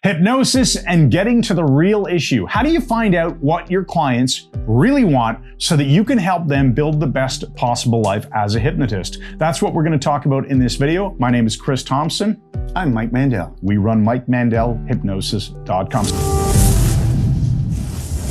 Hypnosis and getting to the real issue. How do you find out what your clients really want so that you can help them build the best possible life as a hypnotist? That's what we're going to talk about in this video. My name is Chris Thompson. I'm Mike Mandel. We run MikeMandelHypnosis.com.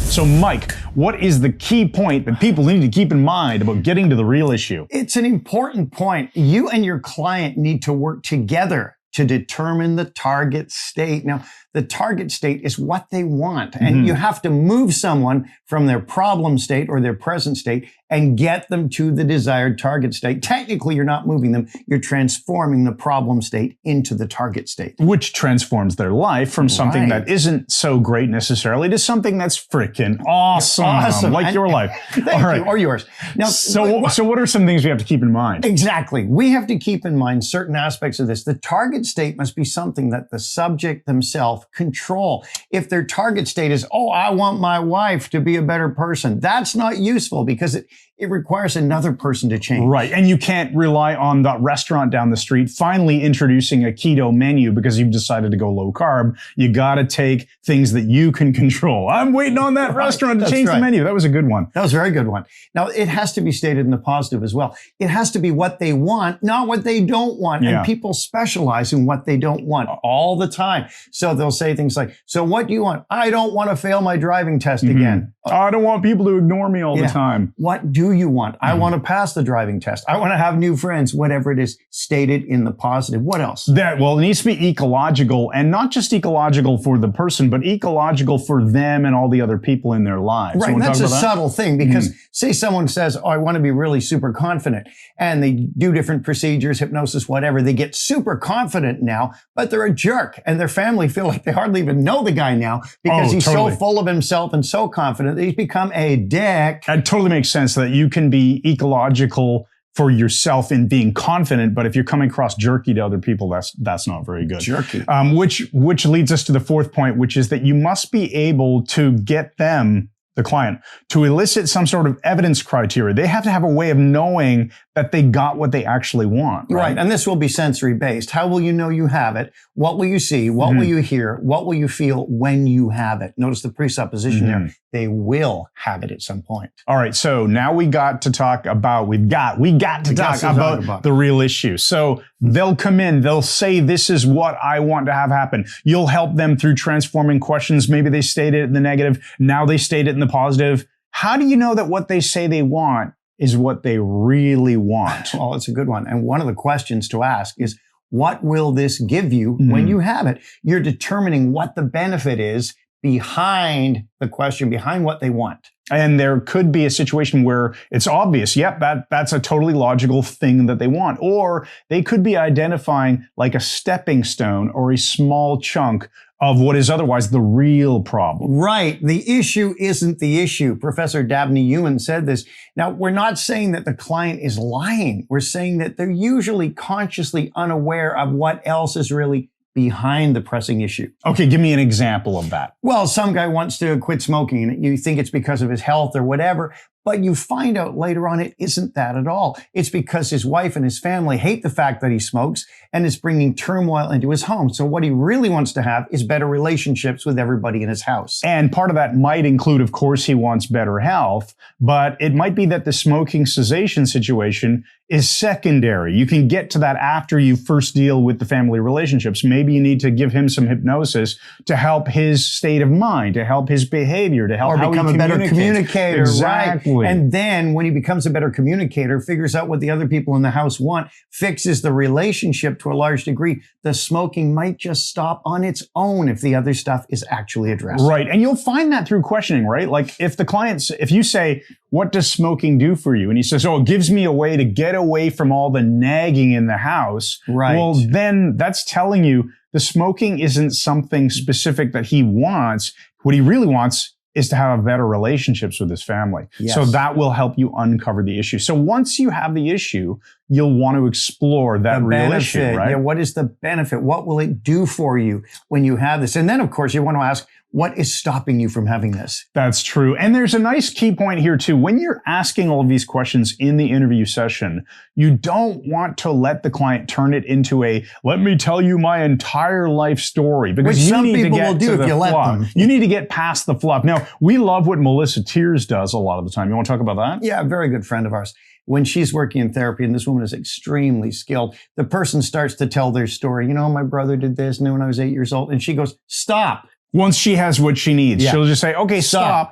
So Mike, what is the key point that people need to keep in mind about getting to the real issue? It's an important point. You and your client need to work together to determine the target state. Now, the target state is what they want, and you have to move someone from their problem state or their present state and get them to the desired target state. Technically, you're not moving them. You're transforming the problem state into the target state. Which transforms their life from something that isn't so great necessarily to something that's freaking awesome. Like your life. Thank you, or yours. Now, so what are some things we have to keep in mind? Exactly. We have to keep in mind certain aspects of this. The target state must be something that the subject themselves control. If their target state is, oh, I want my wife to be a better person, that's not useful because it requires another person to change. Right. And you can't rely on the restaurant down the street finally introducing a keto menu because you've decided to go low carb. You got to take things that you can control. I'm waiting on that restaurant to change the menu. That was a good one. That was a very good one. Now, it has to be stated in the positive as well. It has to be what they want, not what they don't want. Yeah. And people specialize in what they don't want all the time. So they'll say things like, so what do you want? I don't want to fail my driving test again. I don't want people to ignore me all the time. What do you want? I want to pass the driving test. I want to have new friends, whatever it is stated in the positive. What else? It needs to be ecological, and not just ecological for the person, but ecological for them and all the other people in their lives. Right. That's a subtle thing because say someone says, oh, I want to be really super confident, and they do different procedures, hypnosis, whatever. They get super confident now, but they're a jerk, and their family feel like they hardly even know the guy now because he's so full of himself and so confident that he's become a dick. That totally makes sense that you can be ecological for yourself in being confident, but if you're coming across jerky to other people, that's not very good. Jerky. Which leads us to the fourth point, which is that you must be able to get them, the client, to elicit some sort of evidence criteria. They have to have a way of knowing that they got what they actually want. Right. And this will be sensory based. How will you know you have it? What will you see? What will you hear? What will you feel when you have it? Notice the presupposition there. They will have it at some point. All right. So now we got to talk about, we got to talk about the real issue. So they'll come in, they'll say, this is what I want to have happen. You'll help them through transforming questions. Maybe they stated it in the negative. Now they state it in the positive. How do you know that what they say they want is what they really want? Well, it's a good one. And one of the questions to ask is, what will this give you when you have it? You're determining what the benefit is behind the question, behind what they want. And there could be a situation where it's obvious, yep, that's a totally logical thing that they want. Or they could be identifying like a stepping stone or a small chunk of what is otherwise the real problem. Right. The issue isn't the issue. Professor Dabney Ewan said this. Now, we're not saying that the client is lying. We're saying that they're usually consciously unaware of what else is really behind the pressing issue. Okay, give me an example of that. Well, some guy wants to quit smoking and you think it's because of his health or whatever, but you find out later on it isn't that at all. It's because his wife and his family hate the fact that he smokes and it's bringing turmoil into his home. So what he really wants to have is better relationships with everybody in his house. And part of that might include, of course, he wants better health, but it might be that the smoking cessation situation is secondary. You can get to that after you first deal with the family relationships. Maybe you need to give him some hypnosis to help his state of mind, to help his behavior, to help or how become he a better communicator. Exactly. Right? And then when he becomes a better communicator, figures out what the other people in the house want, fixes the relationship to a large degree, the smoking might just stop on its own if the other stuff is actually addressed. Right. And you'll find that through questioning, right? Like if you say, what does smoking do for you? And he says, oh, it gives me a way to get away from all the nagging in the house. Right. Well, then that's telling you the smoking isn't something specific that he wants. What he really wants is to have better relationships with his family. Yes. So that will help you uncover the issue. So once you have the issue, you'll want to explore that real issue, right? Yeah, what is the benefit? What will it do for you when you have this? And then, of course, you want to ask, What is stopping you from having this? That's true. And there's a nice key point here too. When you're asking all of these questions in the interview session, you don't want to let the client turn it into a, let me tell you my entire life story. Because Which you some need to people get will do to if the you let fluff. them. You need to get past the fluff. Now, we love what Melissa Tears does a lot of the time. You want to talk about that? Yeah, a very good friend of ours. When she's working in therapy, and this woman is extremely skilled, the person starts to tell their story. You know, my brother did this, and then when I was 8 years old, and she goes, stop. Once she has what she needs, she'll just say, okay, stop.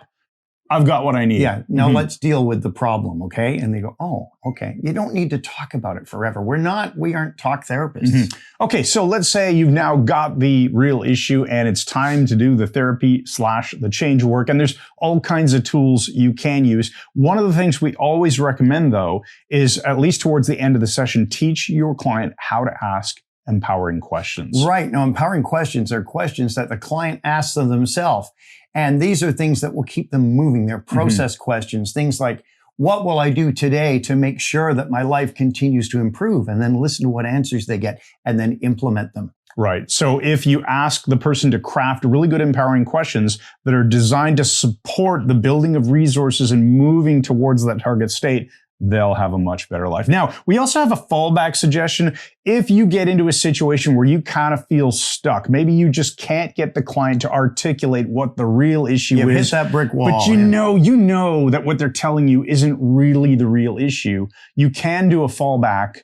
I've got what I need. Yeah, now let's deal with the problem, okay? And they go, oh, okay. You don't need to talk about it forever. We aren't talk therapists. Okay, so let's say you've now got the real issue and it's time to do the therapy / the change work. And there's all kinds of tools you can use. One of the things we always recommend though, is at least towards the end of the session, teach your client how to ask empowering questions. Right. Now, empowering questions are questions that the client asks of themselves. And these are things that will keep them moving. They're process questions, things like, what will I do today to make sure that my life continues to improve? And then listen to what answers they get and then implement them. Right. So if you ask the person to craft really good empowering questions that are designed to support the building of resources and moving towards that target state, they'll have a much better life. Now, we also have a fallback suggestion. If you get into a situation where you kind of feel stuck, maybe you just can't get the client to articulate what the real issue is. Hit that brick wall. But you know that what they're telling you isn't really the real issue. You can do a fallback.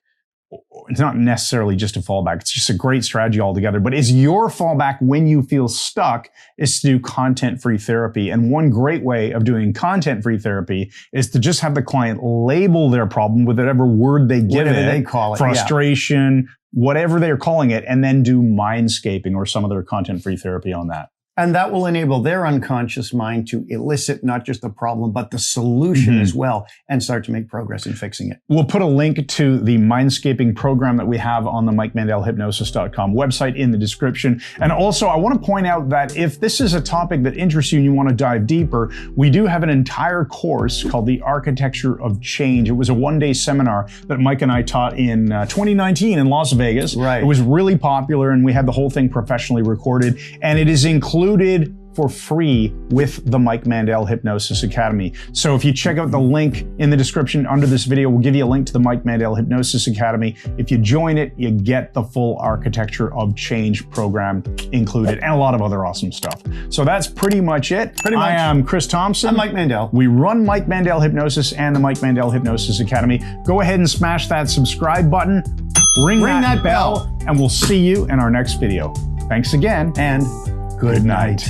It's not necessarily just a fallback. It's just a great strategy altogether. But is your fallback when you feel stuck is to do content-free therapy. And one great way of doing content-free therapy is to just have the client label their problem with whatever word they give it. They call it. Frustration, whatever they're calling it, and then do mindscaping or some other content-free therapy on that. And that will enable their unconscious mind to elicit not just the problem, but the solution as well, and start to make progress in fixing it. We'll put a link to the Mindscaping program that we have on the MikeMandelHypnosis.com website in the description. And also, I want to point out that if this is a topic that interests you and you want to dive deeper, we do have an entire course called The Architecture of Change. It was a one-day seminar that Mike and I taught in 2019 in Las Vegas. Right. It was really popular, and we had the whole thing professionally recorded, and it is included for free with the Mike Mandel Hypnosis Academy. So if you check out the link in the description under this video, we'll give you a link to the Mike Mandel Hypnosis Academy. If you join it, you get the full Architecture of Change program included and a lot of other awesome stuff. So that's pretty much it. I am Chris Thompson. I'm Mike Mandel. We run Mike Mandel Hypnosis and the Mike Mandel Hypnosis Academy. Go ahead and smash that subscribe button, ring that bell, and we'll see you in our next video. Thanks again, and good night.